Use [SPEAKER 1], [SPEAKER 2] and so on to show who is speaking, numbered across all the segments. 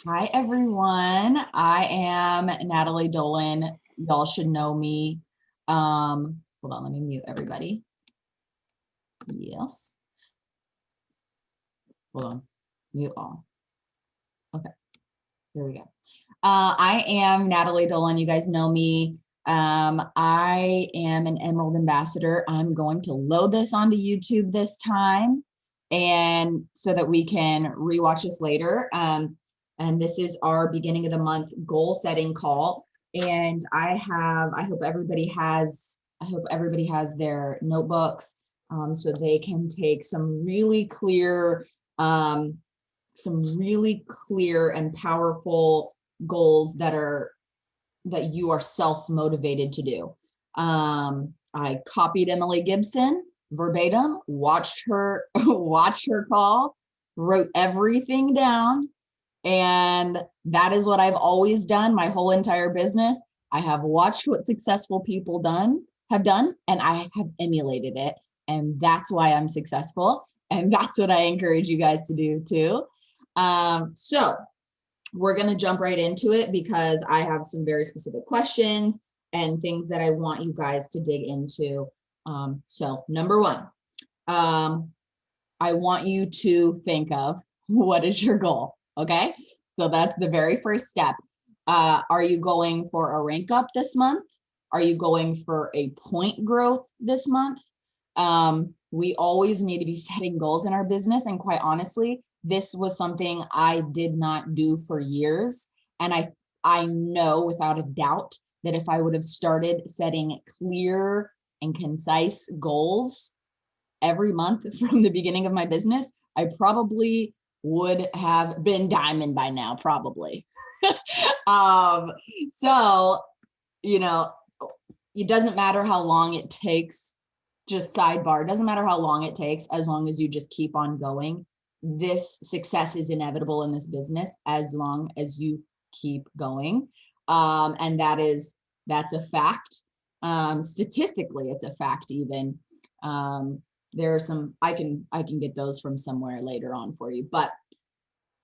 [SPEAKER 1] Hi, everyone. I am Natalie Dolan. Y'all should know me. Hold on, let me mute everybody. Yes. Hold on, mute all. Okay, here we go. I am Natalie Dolan. You guys know me. I am an Emerald Ambassador. I'm going to load this onto YouTube this time, and so that we can rewatch this later. And this is our beginning of the month goal setting call. And I hope everybody has their notebooks, so they can take some really clear and powerful goals that you are self-motivated to do. I copied Emily Gibson verbatim, watched her call, wrote everything down, and that is what I've always done my whole entire business. I have watched what successful people have done, and I have emulated it, and that's why I'm successful. And that's what I encourage you guys to do too. So we're going to jump right into it because I have some very specific questions and things that I want you guys to dig into. So number one, I want you to think of what is your goal. Okay. So that's the very first step. Are you going for a rank up this month? Are you going for a point growth this month? We always need to be setting goals in our business. And quite honestly, this was something I did not do for years. And I know without a doubt that if I would have started setting clear and concise goals every month from the beginning of my business, I probably would have been diamond by now, probably. So, it doesn't matter how long it takes. Just sidebar, it doesn't matter how long it takes, as long as you just keep on going. This success is inevitable in this business as long as you keep going. And that's a fact. Statistically, it's a fact even. There are some, I can get those from somewhere later on for you. But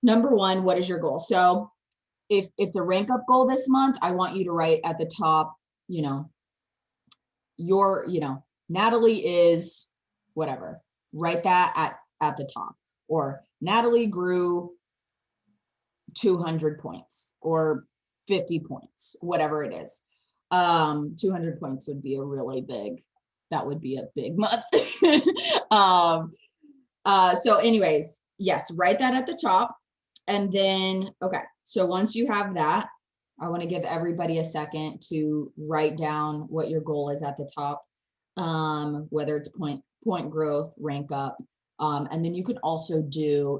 [SPEAKER 1] number one, what is your goal? So if it's a rank up goal this month, I want you to write at the top, Natalie is whatever, write that at the top. Or Natalie grew 200 points or 50 points, whatever it is. 200 points would be that would be a big month. So anyways, yes, write that at the top. And then, okay, so once you have that, I want to give everybody a second to write down what your goal is at the top, whether it's point growth, rank up. And then you can also do,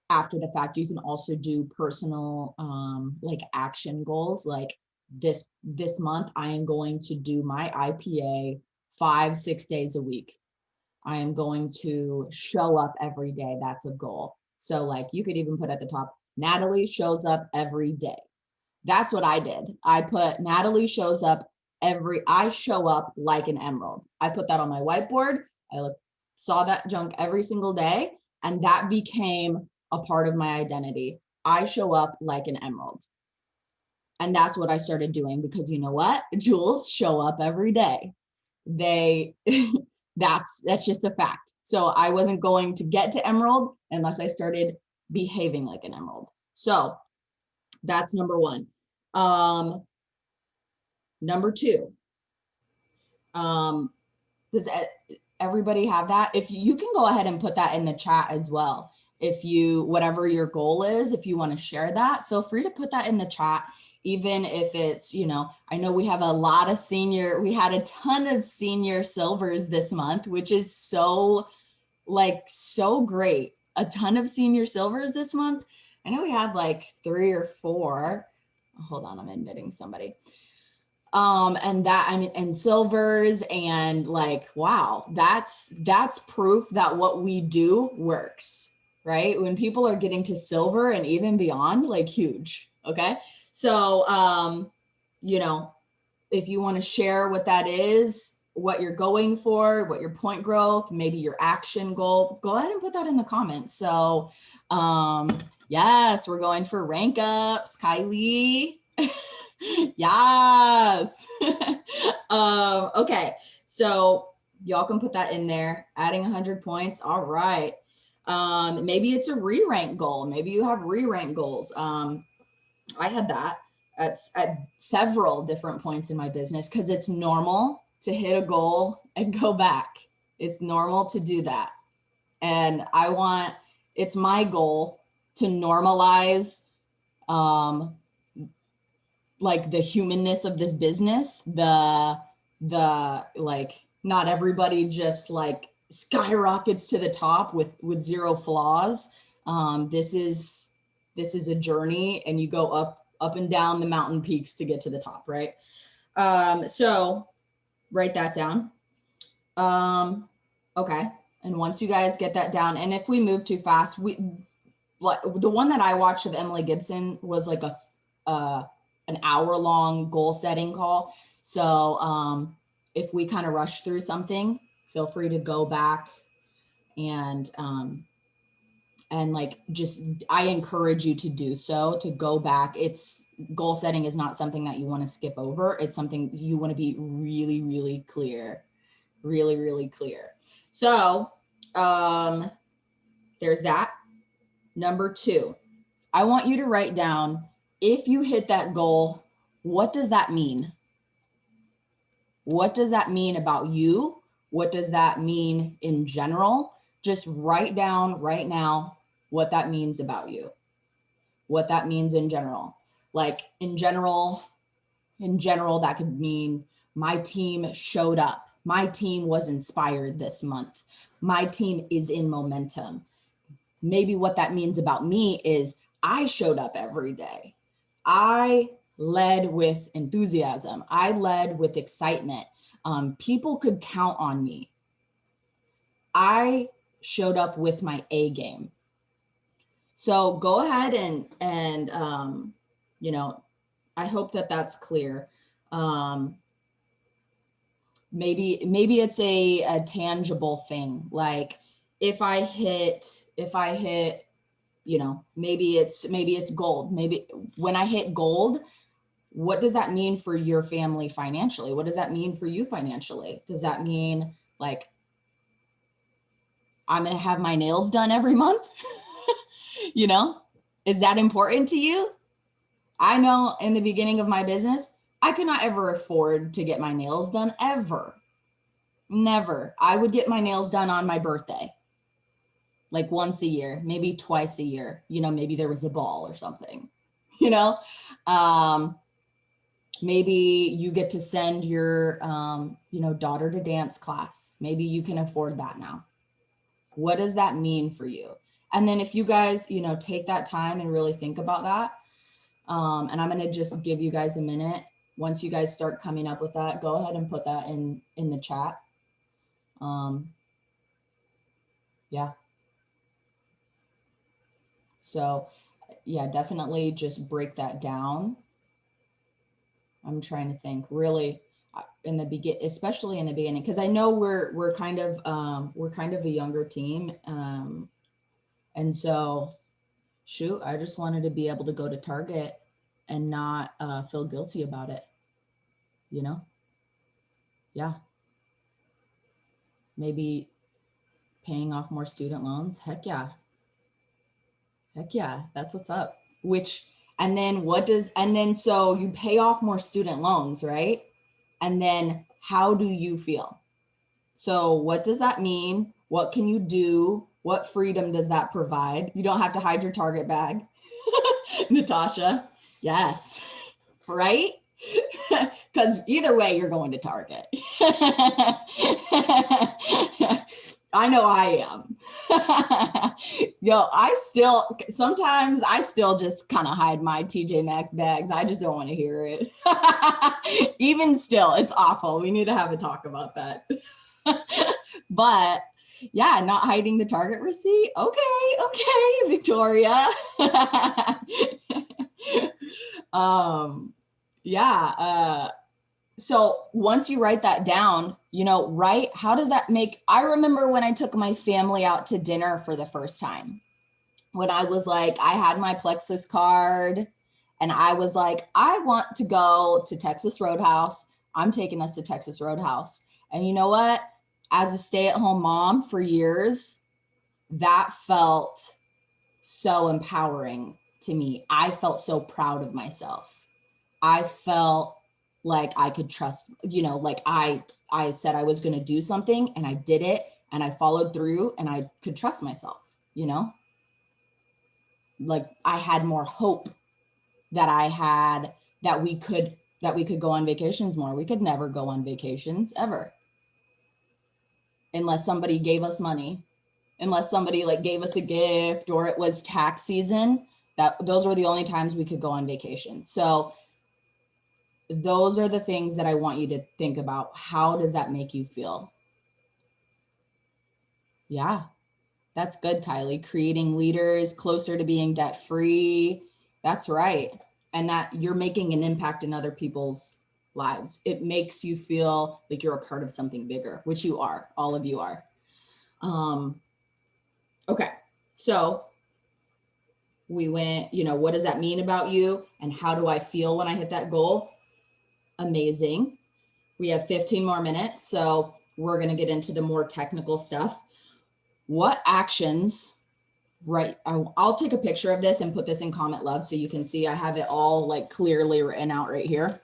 [SPEAKER 1] after the fact, you can also do personal like action goals. Like this month, I am going to do my IPA 5-6 days a week. I am going to show up every day. That's a goal. So like you could even put at the top, Natalie shows up every day. That's what I did. I put Natalie shows up I show up like an emerald. I put that on my whiteboard. I saw that junk every single day, and that became a part of my identity. I show up like an emerald. And that's what I started doing because you know what? Jewels show up every day. That's just a fact. So I wasn't going to get to emerald unless I started behaving like an emerald. So that's number one. Number two, does everybody have that? If you can go ahead and put that in the chat as well. If whatever your goal is, if you want to share that, feel free to put that in the chat. Even if it's, I know we have we had a ton of senior silvers this month, which is so great. A ton of senior silvers this month. I know we had like 3 or 4. Hold on, I'm admitting somebody. And silvers, and wow, that's proof that what we do works, right? When people are getting to silver and even beyond, huge. Okay. So, if you want to share what that is, what you're going for, what your point growth, maybe your action goal, go ahead and put that in the comments. So Yes, we're going for rank ups, Kylie. Yes. Okay, so y'all can put that in there, adding 100 points. All right. Maybe it's a re-rank goal. Maybe you have re-rank goals. I had that at several different points in my business because it's normal to hit a goal and go back. It's normal to do that. And it's my goal to normalize like the humanness of this business, the like not everybody just like skyrockets to the top with zero flaws. This is a journey, and you go up and down the mountain peaks to get to the top, right? So write that down. Okay. And once you guys get that down, and if we move too fast, like the one that I watched of Emily Gibson was like an hour-long goal setting call. So if we kind of rush through something, feel free to go back and like just, I encourage you to do so, to go back. It's goal setting is not something that you want to skip over. It's something you want to be really, really clear, really, really clear. So there's that. Number 2, I want you to write down, if you hit that goal, what does that mean? What does that mean about you? What does that mean in general? Just write down right now what that means about you, what that means in general. Like in general, that could mean my team showed up. My team was inspired this month. My team is in momentum. Maybe what that means about me is I showed up every day. I led with enthusiasm. I led with excitement. People could count on me. I showed up with my A game. So go ahead and you know, I hope that that's clear. Maybe it's a tangible thing. Like if I hit, you know, maybe it's gold. Maybe when I hit gold, what does that mean for your family financially? What does that mean for you financially? Does that mean like I'm going to have my nails done every month? You know, is that important to you? I know in the beginning of my business, I could not ever afford to get my nails done ever. Never. I would get my nails done on my birthday, like once a year, maybe twice a year. You know, maybe there was a ball or something, you know. Maybe you get to send your, you know, daughter to dance class. Maybe you can afford that now. What does that mean for you? And then if you guys, you know, take that time and really think about that, and I'm going to just give you guys a minute. Once you guys start coming up with that, go ahead and put that in the chat. Yeah. So yeah, definitely just break that down. I'm trying to think really in the begin, especially in the beginning, because I know we're kind of a younger team. And so shoot, I just wanted to be able to go to Target and not feel guilty about it, you know? Yeah. Maybe paying off more student loans. Heck yeah. Heck yeah. That's what's up. And then so you pay off more student loans, right? And then how do you feel? So what does that mean? What can you do? What freedom does that provide? You don't have to hide your Target bag. Natasha. Yes. Right? Because either way, you're going to Target. I know I am. Yo, sometimes I still just kind of hide my TJ Maxx bags. I just don't want to hear it. Even still, it's awful. We need to have a talk about that. But yeah, not hiding the Target receipt. Okay, Victoria. Yeah. So once you write that down, you know, how does that make, I remember when I took my family out to dinner for the first time. when I was like, I had my Plexus card and I was like, I want to go to Texas Roadhouse. I'm taking us to Texas Roadhouse. And you know what? As a stay-at-home mom for years, that felt so empowering to me. I felt so proud of myself. I felt like I could trust, like I said I was going to do something and I did it and I followed through and I could trust myself, like I had more hope that we could go on vacations more. We could never go on vacations ever unless somebody gave us money, unless somebody like gave us a gift or it was tax season. Those were the only times we could go on vacation. So those are the things that I want you to think about. How does that make you feel? Yeah, that's good, Kylie. Creating leaders closer to being debt free. That's right. And that you're making an impact in other people's lives. It makes you feel like you're a part of something bigger, which you are. All of you are. Okay. So we went, what does that mean about you? And how do I feel when I hit that goal? Amazing. We have 15 more minutes. So we're going to get into the more technical stuff. What actions, right? I'll take a picture of this and put this in comment love so you can see I have it all like clearly written out right here.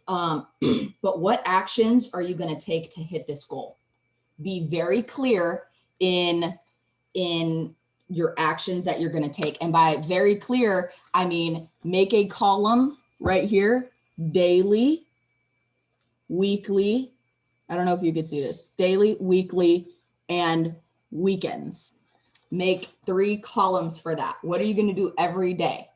[SPEAKER 1] But what actions are you going to take to hit this goal? Be very clear in your actions that you're going to take. And by very clear, I mean, make a column right here, daily, weekly. I don't know if you could see this, daily, weekly, and weekends. Make 3 columns for that. What are you going to do every day?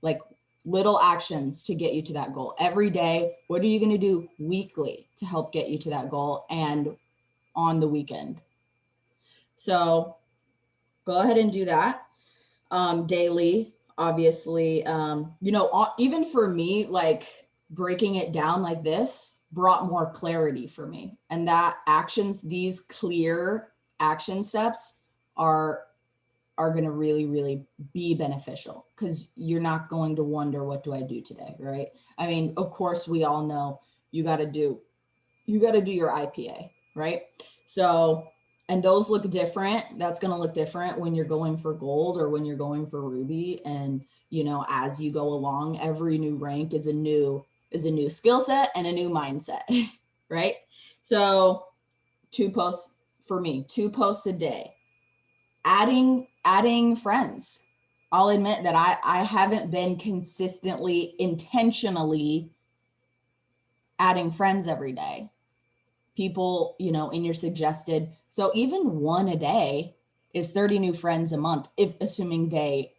[SPEAKER 1] Like little actions to get you to that goal every day. What are you going to do weekly to help get you to that goal and on the weekend? So go ahead and do that. Daily, obviously, even for me, like breaking it down like this brought more clarity for me. And that these clear action steps are going to really, really be beneficial because you're not going to wonder, what do I do today? Right. I mean, of course, we all know you got to do your IPA, right? So, and those look different. That's going to look different when you're going for gold or when you're going for ruby. And, as you go along, every new rank is a new skill set and a new mindset, right? So 2 posts for me, 2 posts a day, adding friends. I'll admit that I haven't been consistently, intentionally adding friends every day. People, in your suggested. So even 1 a day is 30 new friends a month, if assuming they,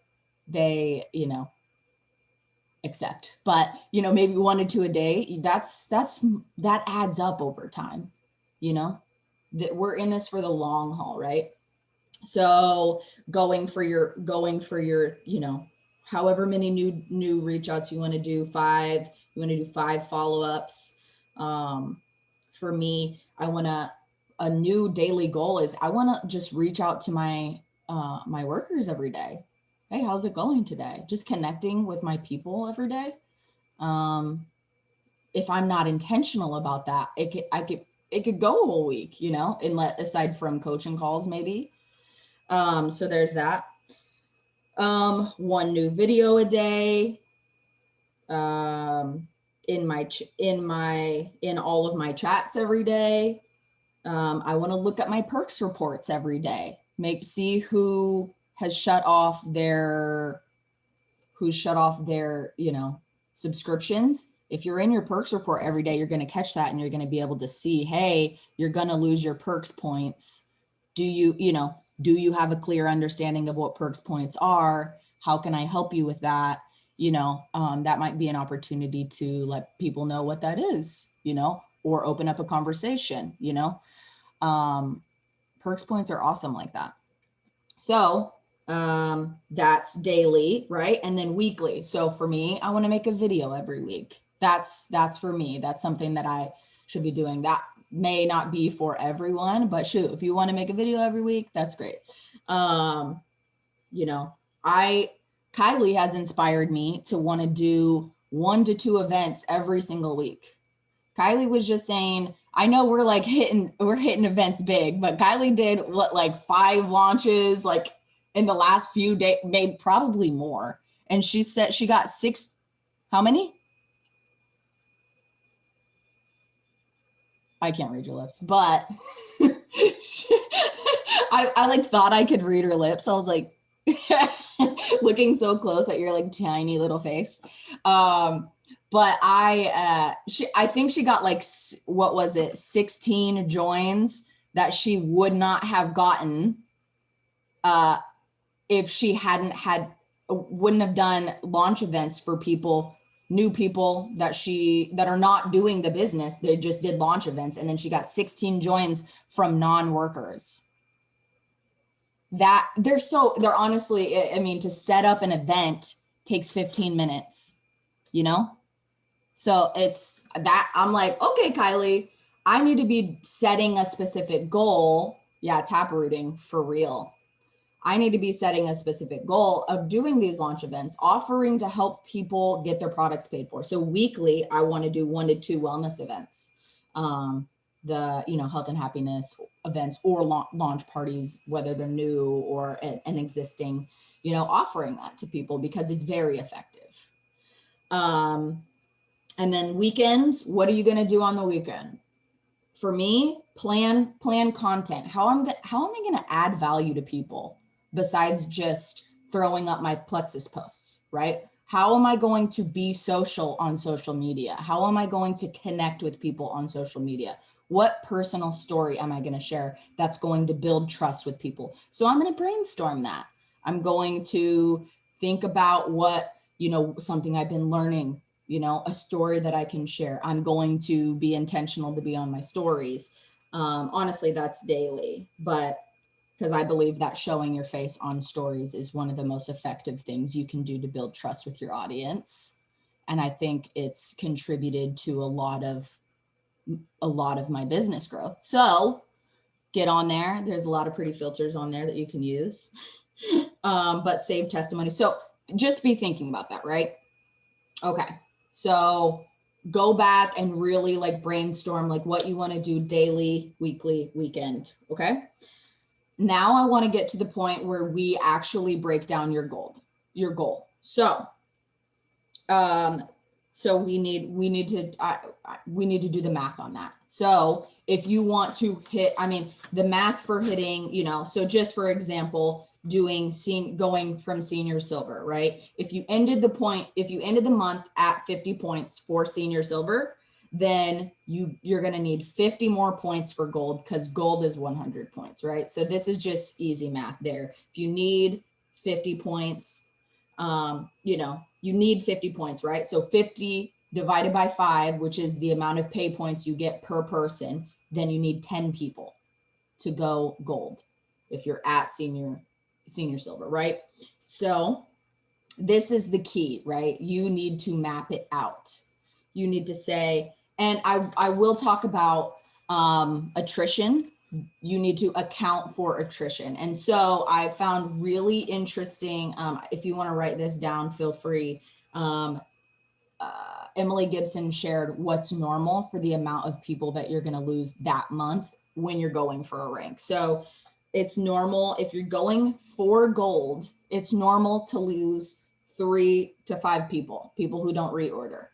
[SPEAKER 1] accept, but maybe 1 or 2 a day, that adds up over time, that we're in this for the long haul, right? So going for your, however many new reach outs you want to do, 5, you want to do 5 follow-ups. For me, a new daily goal is I want to just reach out to my workers every day. Hey, how's it going today? Just connecting with my people every day. If I'm not intentional about that, it could go a whole week, aside from coaching calls, maybe. So there's that. 1 new video a day. In all of my chats every day. I want to look at my perks reports every day. See who has shut off their subscriptions. If you're in your perks report every day, you're going to catch that and you're going to be able to see, hey, you're going to lose your perks points. Do you have a clear understanding of what perks points are? How can I help you with that? That might be an opportunity to let people know what that is, or open up a conversation, perks points are awesome like that. So that's daily, right? And then weekly. So for me, I want to make a video every week. That's for me. That's something that I should be doing. That may not be for everyone, but shoot, if you want to make a video every week, that's great. you know, Kylie has inspired me to want to do 1 to 2 events every single week. Kylie was just saying, I know we're hitting events big, but Kylie did what, like 5 launches like in the last few days, maybe probably more. And she said she got 6, how many? I can't read your lips, but I like thought I could read her lips. I was like looking so close at your like tiny little face. But I think she got like, what was it, 16 joins that she would not have gotten if she wouldn't have done launch events for people, new people that are not doing the business. They just did launch events, and then she got 16 joins from non-workers. That they're honestly, I mean, to set up an event takes 15 minutes, you know? So it's that I'm like, okay, Kylie, I need to be setting a specific goal. Yeah, taprooting for real. I need to be setting a specific goal of doing these launch events, offering to help people get their products paid for. So weekly, I want to do 1 to 2 wellness events, the, you know, health and happiness events or launch parties, whether they're new or an existing, you know, offering that to people because it's very effective. And then weekends, what are you going to do on the weekend? For me, plan content. How am I going to add value to people besides just throwing up my Plexus posts, right? How am I going to be social on social media? How am I going to connect with people on social media? What personal story am I going to share that's going to build trust with people? So I'm going to brainstorm that. I'm going to think about what, you know, something I've been learning, you know, a story that I can share. I'm going to be intentional to be on my stories. Honestly, that's daily, but because I believe that showing your face on stories is one of the most effective things you can do to build trust with your audience. And I think it's contributed to a lot of my business growth. So get on there. There's a lot of pretty filters on there that you can use, but save testimony. So just be thinking about that, right? Okay. So go back and really like brainstorm like what you want to do daily, weekly, weekend. Okay. Now I want to get to the point where we actually break down your goal. So, we need to do the math on that. So if you want to hit, I mean, the math for hitting, you know, so just for example, going from senior silver, right? If you ended the month at 50 points for senior silver, then you're going to need 50 more points for gold because gold is 100 points, right? So this is just easy math there. If you need 50 points, you know, you need 50 points, right? So 50 divided by 5, which is the amount of pay points you get per person, then you need 10 people to go gold if you're at senior silver, right? So this is the key, right? You need to map it out. You need to say, and I will talk about attrition. You need to account for attrition. And so I found really interesting, if you want to write this down, feel free. Emily Gibson shared what's normal for the amount of people that you're going to lose that month when you're going for a rank. So it's normal if you're going for gold, it's normal to lose 3 to 5 people who don't reorder.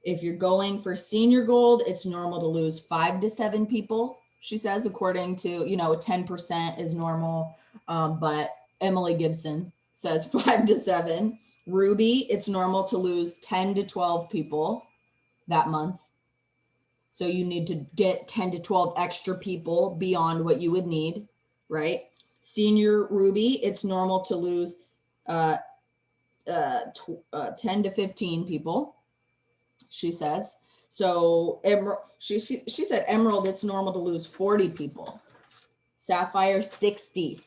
[SPEAKER 1] If you're going for senior gold, it's normal to lose 5 to 7 people. She says, according to, you know, 10% is normal. But Emily Gibson says 5 to 7. Ruby, it's normal to lose 10 to 12 people that month. So you need to get 10 to 12 extra people beyond what you would need, right? Senior Ruby, it's normal to lose 10 to 15 people, she says. So she said Emerald, it's normal to lose 40 people. Sapphire, 60.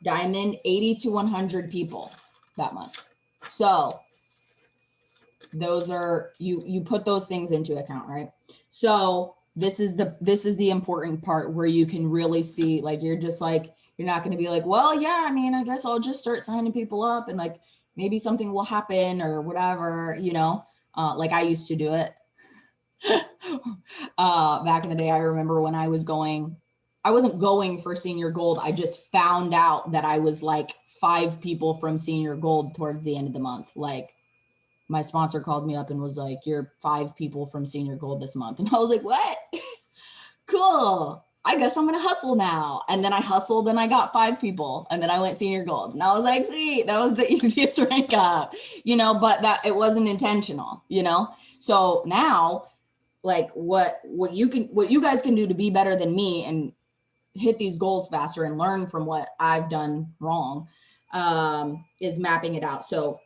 [SPEAKER 1] Diamond, 80 to 100 people that month. So those are, you put those things into account, right? So this is the important part where you can really see, like, you're just like, You're not going to be like, well, yeah, I mean, I guess I'll just start signing people up and like maybe something will happen or whatever, you know, like I used to do it. Back in the day, I remember when I wasn't going for Senior Gold. I just found out that I was like 5 people from Senior Gold towards the end of the month. Like my sponsor called me up and was like, you're 5 people from Senior Gold this month. And I was like, what? Cool. I guess I'm going to hustle now. And then I hustled and I got 5 people and then I went Senior Gold and I was like, sweet, that was the easiest rank up, you know, but that it wasn't intentional, you know? So now like what you guys can do to be better than me and hit these goals faster and learn from what I've done wrong, is mapping it out. So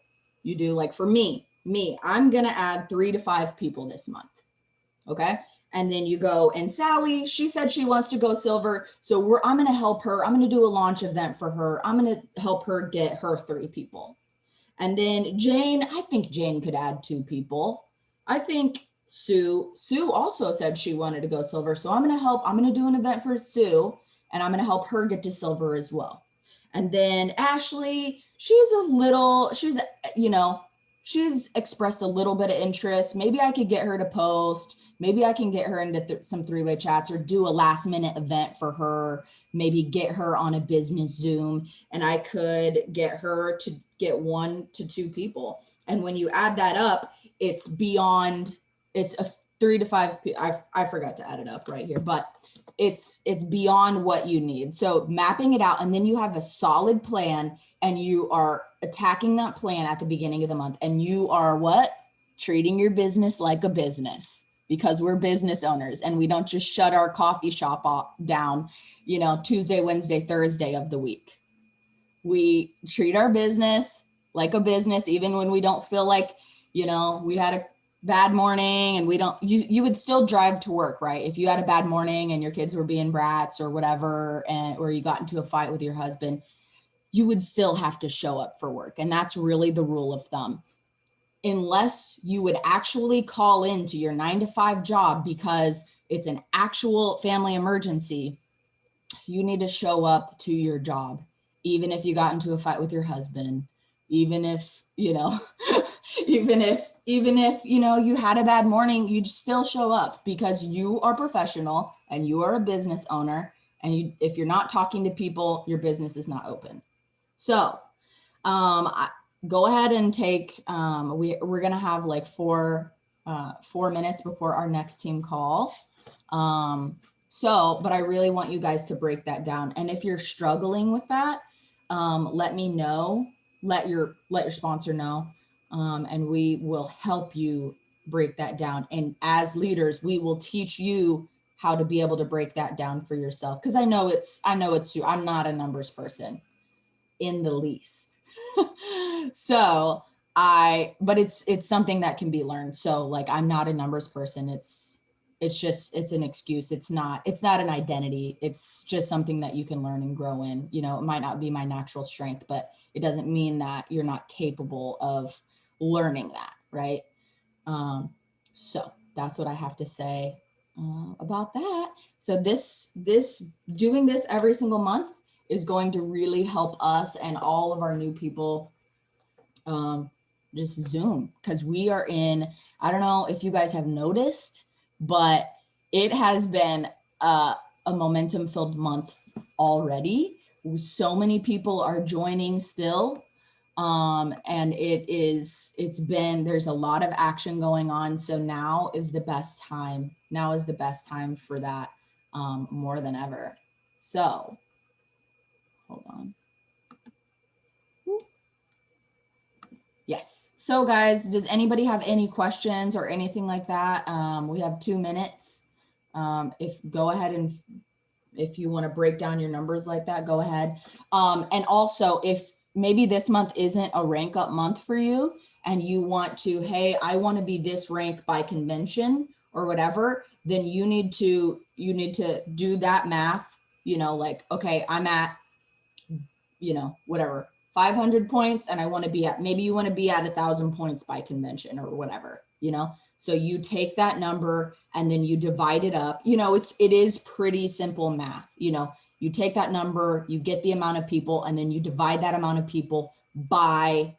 [SPEAKER 1] you do like for me, I'm going to add 3 to 5 people this month. Okay. And then you go, and Sally, she said she wants to go silver. So I'm going to help her. I'm going to do a launch event for her. I'm going to help her get her 3 people. And then Jane, I think Jane could add 2 people. I think Sue also said she wanted to go silver. So I'm going to do an event for Sue and I'm going to help her get to silver as well. And then Ashley, she's expressed a little bit of interest. Maybe I could get her to post. Maybe I can get her into some 3-way chats or do a last minute event for her. Maybe get her on a business Zoom and I could get her to get 1 to 2 people. And when you add that up, it's a 3 to 5. I forgot to add it up right here, but it's beyond what you need. So mapping it out, and then you have a solid plan and you are attacking that plan at the beginning of the month. And you are what? Treating your business like a business, because we're business owners and we don't just shut our coffee shop down, Tuesday, Wednesday, Thursday of the week. We treat our business like a business, even when we don't feel like, we had a bad morning and you would still drive to work, right? If you had a bad morning and your kids were being brats or whatever, or you got into a fight with your husband, you would still have to show up for work. And that's really the rule of thumb. Unless you would actually call into your 9-to-5 job because it's an actual family emergency, you need to show up to your job, even if you got into a fight with your husband, even if, even if you had a bad morning, you'd still show up because you are professional and you are a business owner. And if you're not talking to people, your business is not open. So, go ahead and take, we're going to have like 4 minutes before our next team call. But I really want you guys to break that down. And if you're struggling with that, let me know, let your sponsor know, and we will help you break that down. And as leaders, we will teach you how to be able to break that down for yourself. Cause I know it's true. I'm not a numbers person in the least. But it's something that can be learned. So like, I'm not a numbers person. It's an excuse. It's not an identity. It's just something that you can learn and grow in. It might not be my natural strength, but it doesn't mean that you're not capable of learning that. Right. So that's what I have to say about that. So doing this every single month is going to really help us and all of our new people just Zoom, because we are in, I don't know if you guys have noticed, but it has been a momentum filled month already. So many people are joining still. And there's a lot of action going on. So now is the best time. Now is the best time for that, more than ever. So hold on. Yes. So guys, does anybody have any questions or anything like that? We have 2 minutes. Go ahead and if you want to break down your numbers like that, go ahead. And also if maybe this month isn't a rank up month for you and you want to, hey, I want to be this rank by convention or whatever, then you need to do that math, like, okay, I'm at, whatever, 500 points and I want to be at, maybe you want to be at 1,000 points by convention or whatever, so you take that number and then you divide it up. It is pretty simple math. You take that number, you get the amount of people, and then you divide that amount of people by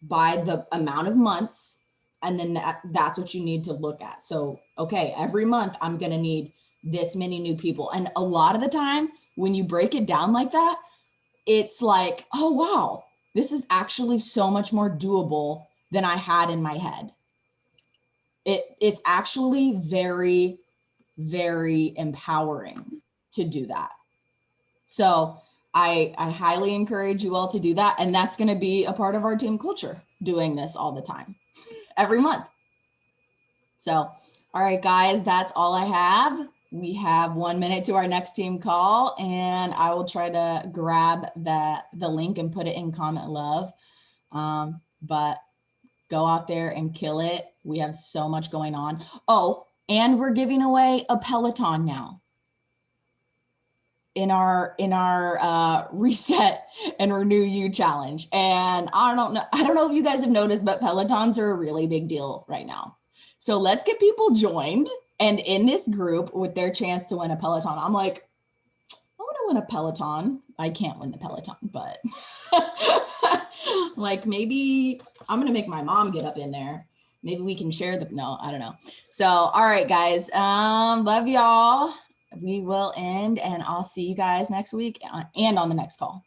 [SPEAKER 1] the amount of months. And then that's what you need to look at. So, okay, every month I'm going to need this many new people. And a lot of the time when you break it down like that, it's like, oh, wow, this is actually so much more doable than I had in my head. It's actually very, very empowering to do that. So I highly encourage you all to do that. And that's going to be a part of our team culture, doing this all the time, every month. So, all right, guys, that's all I have. We have 1 minute to our next team call, and I will try to grab the link and put it in comment love. But go out there and kill it. We have so much going on. Oh, and we're giving away a Peloton now in our reset and renew you challenge. And I don't know if you guys have noticed, but Pelotons are a really big deal right now. So let's get people joined and in this group with their chance to win a Peloton. I'm like, I want to win a Peloton. I can't win the Peloton, but like maybe I'm going to make my mom get up in there. Maybe we can share no, I don't know. So, all right, guys. Love y'all. We will end, and I'll see you guys next week and on the next call.